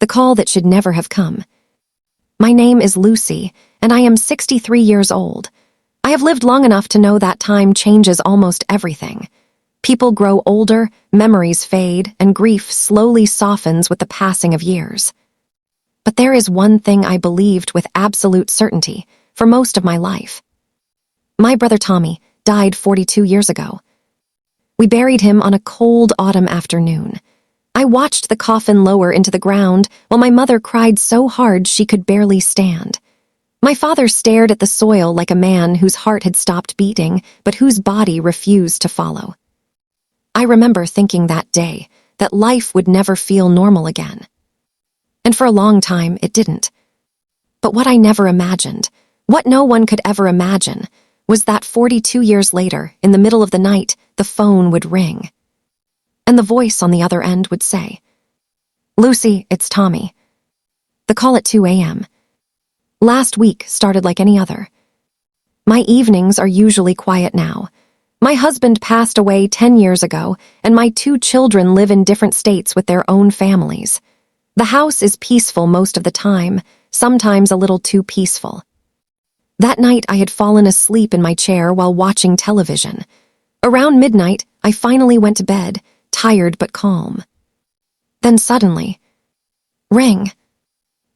The call that should never have come. My name is Lucy, and I am 63 years old. I have lived long enough to know that time changes almost everything. People grow older, memories fade, and grief slowly softens with the passing of years. But there is one thing I believed with absolute certainty for most of my life. My brother Tommy died 42 years ago. We buried him on a cold autumn afternoon. I watched the coffin lower into the ground while my mother cried so hard she could barely stand. My father stared at the soil like a man whose heart had stopped beating, but whose body refused to follow. I remember thinking that day that life would never feel normal again. And for a long time, it didn't. But what I never imagined, what no one could ever imagine, was that 42 years later, in the middle of the night, the phone would ring. And the voice on the other end would say, "Lucy, it's Tommy." The call at 2 a.m. Last week started like any other. My evenings are usually quiet now. My husband passed away 10 years ago, and my 2 children live in different states with their own families. The house is peaceful most of the time, sometimes a little too peaceful. That night I had fallen asleep in my chair while watching television. Around midnight, I finally went to bed, tired but calm. Then suddenly, ring.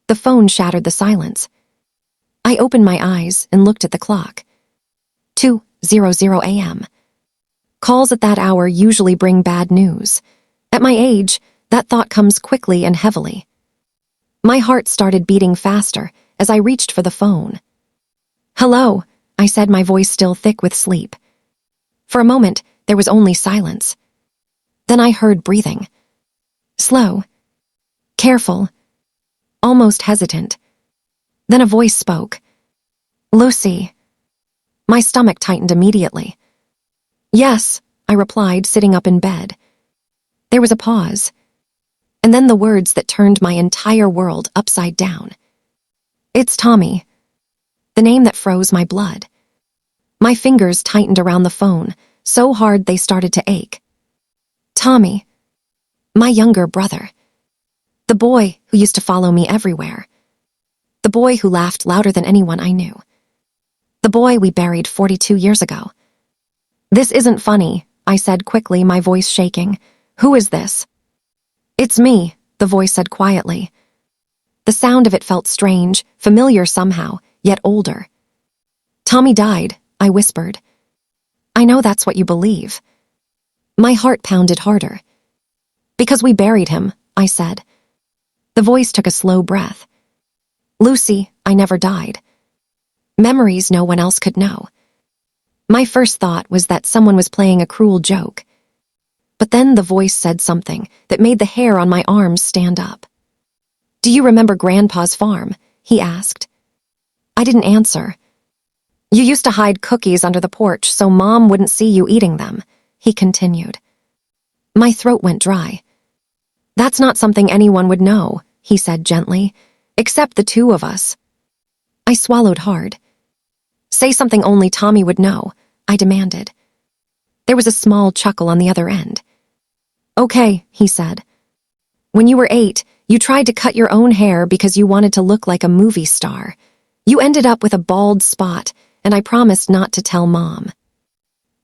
The phone shattered the silence. I opened my eyes and looked at the clock. 2:00 a.m. Calls at that hour usually bring bad news. At my age, that thought comes quickly and heavily. My heart started beating faster as I reached for the phone. "Hello," I said, my voice still thick with sleep. For a moment, there was only silence. Then I heard breathing. Slow, careful, almost hesitant. Then a voice spoke. "Lucy." My stomach tightened immediately. "Yes," I replied, sitting up in bed. There was a pause, and then the words that turned my entire world upside down. "It's Tommy." The name that froze my blood. My fingers tightened around the phone, so hard they started to ache. Tommy. My younger brother. The boy who used to follow me everywhere. The boy who laughed louder than anyone I knew. The boy we buried 42 years ago. "This isn't funny," I said quickly, my voice shaking. "Who is this?" "It's me," the voice said quietly. The sound of it felt strange, familiar somehow, yet older. "Tommy died," I whispered. "I know that's what you believe." My heart pounded harder. "Because we buried him," I said. The voice took a slow breath. "Lucy, I never died. Memories no one else could know." My first thought was that someone was playing a cruel joke. But then the voice said something that made the hair on my arms stand up. "Do you remember Grandpa's farm?" he asked. I didn't answer. "You used to hide cookies under the porch so Mom wouldn't see you eating them," he continued. My throat went dry. "That's not something anyone would know," he said gently, "except the 2 of us." I swallowed hard. "Say something only Tommy would know," I demanded. There was a small chuckle on the other end. "Okay," he said. "When you were 8, you tried to cut your own hair because you wanted to look like a movie star. You ended up with a bald spot, and I promised not to tell Mom."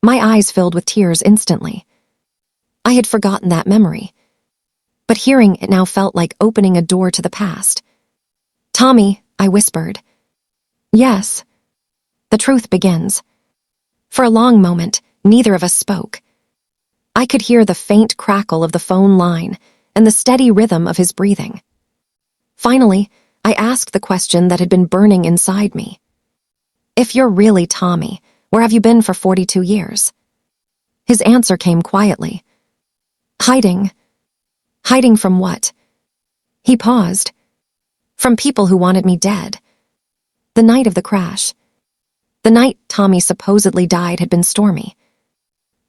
My eyes filled with tears instantly. I had forgotten that memory. But hearing it now felt like opening a door to the past. "Tommy," I whispered. "Yes." "The truth begins." For a long moment, neither of us spoke. I could hear the faint crackle of the phone line and the steady rhythm of his breathing. Finally, I asked the question that had been burning inside me. "If you're really Tommy, where have you been for 42 years? His answer came quietly. "Hiding." "Hiding from what?" He paused. "From people who wanted me dead." The night of the crash. The night Tommy supposedly died had been stormy.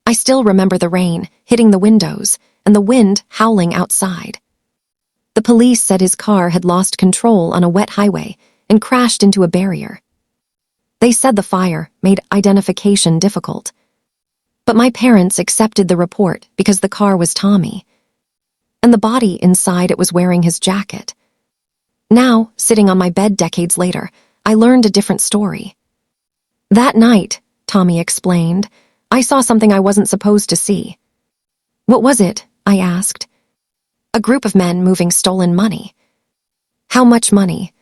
I still remember the rain hitting the windows and the wind howling outside. The police said his car had lost control on a wet highway and crashed into a barrier. They said the fire made identification difficult. But my parents accepted the report because the car was Tommy, and the body inside it was wearing his jacket. Now, sitting on my bed decades later, I learned a different story. That night, Tommy explained, I saw something I wasn't supposed to see. What was it? I asked. A group of men moving stolen money. How much money?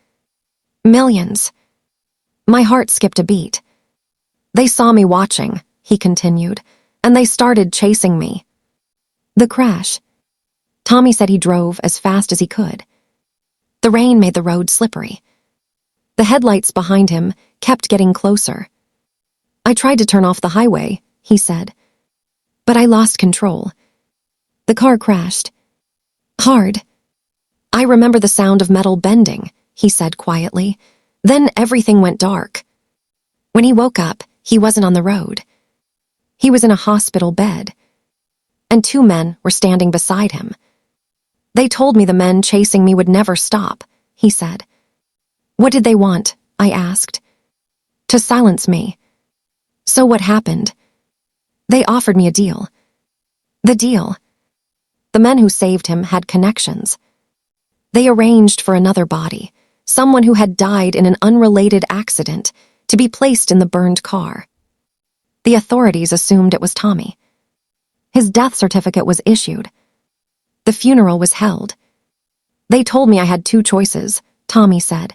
Millions. My heart skipped a beat. They saw me watching, he continued, and they started chasing me. The crash. Tommy said he drove as fast as he could. The rain made the road slippery. The headlights behind him kept getting closer. I tried to turn off the highway, he said, but I lost control. The car crashed. Hard. I remember the sound of metal bending, he said quietly. Then everything went dark. When he woke up, he wasn't on the road. He was in a hospital bed, and 2 men were standing beside him. They told me the men chasing me would never stop, he said. What did they want? I asked. To silence me. So what happened? They offered me a deal. The deal. The men who saved him had connections. They arranged for another body, someone who had died in an unrelated accident, to be placed in the burned car. The authorities assumed it was Tommy. His death certificate was issued. The funeral was held. They told me I had 2 choices, Tommy said.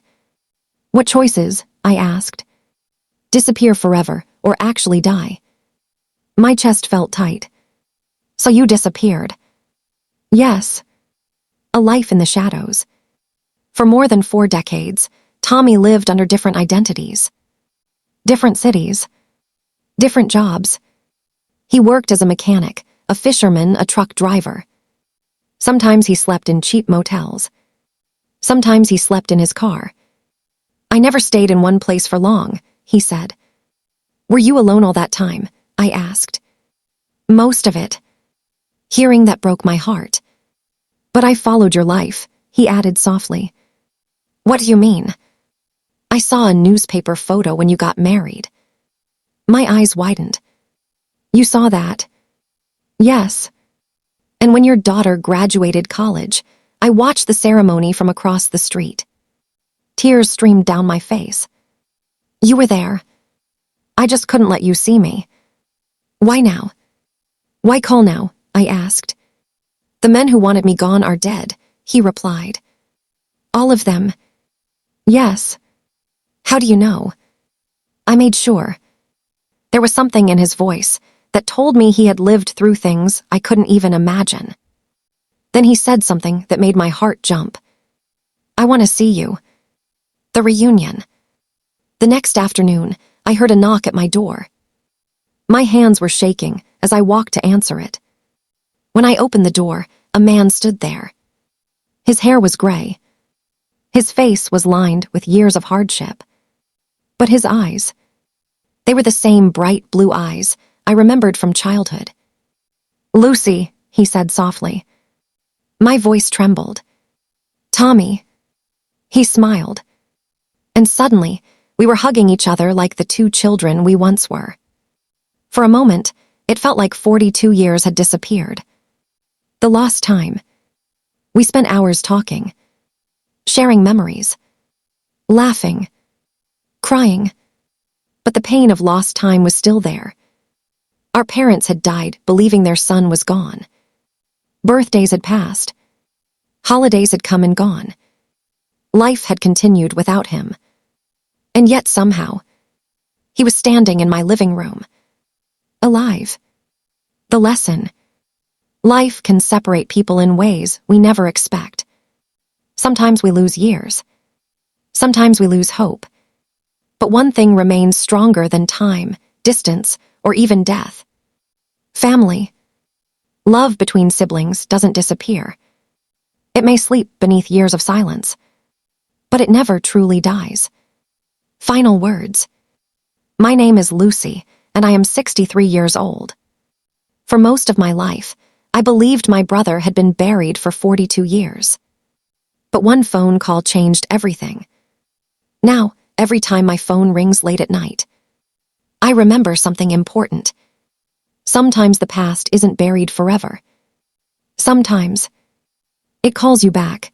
What choices? I asked. Disappear forever or actually die. My chest felt tight. So you disappeared? Yes. A life in the shadows. For more than 4 decades, Tommy lived under different identities. Different cities. Different jobs. He worked as a mechanic, a fisherman, a truck driver. Sometimes he slept in cheap motels. Sometimes he slept in his car. I never stayed in one place for long, he said. Were you alone all that time? I asked. Most of it. Hearing that broke my heart. But I followed your life, he added softly. What do you mean? I saw a newspaper photo when you got married. My eyes widened. You saw that? Yes. And when your daughter graduated college, I watched the ceremony from across the street. Tears streamed down my face. You were there. I just couldn't let you see me. Why now? Why call now? I asked. The men who wanted me gone are dead, he replied. All of them? Yes. How do you know? I made sure. There was something in his voice that told me he had lived through things I couldn't even imagine. Then he said something that made my heart jump. I want to see you. The reunion. The next afternoon, I heard a knock at my door. My hands were shaking as I walked to answer it. When I opened the door, a man stood there. His hair was gray. His face was lined with years of hardship. But his eyes, they were the same bright blue eyes I remembered from childhood. Lucy, he said softly. My voice trembled. Tommy. He smiled. And suddenly, we were hugging each other like the 2 children we once were. For a moment, it felt like 42 years had disappeared. The lost time. We spent hours talking, sharing memories, laughing, crying. But the pain of lost time was still there. Our parents had died believing their son was gone. Birthdays had passed. Holidays had come and gone. Life had continued without him. And yet somehow, he was standing in my living room. Alive. The lesson. Life can separate people in ways we never expect. Sometimes we lose years. Sometimes we lose hope. But one thing remains stronger than time, distance, or even death. Family. Love between siblings doesn't disappear. It may sleep beneath years of silence, but it never truly dies. Final words. My name is Lucy, and I am 63 years old. For most of my life, I believed my brother had been buried for 42 years. But one phone call changed everything. Now, every time my phone rings late at night, I remember something important. Sometimes the past isn't buried forever. Sometimes it calls you back,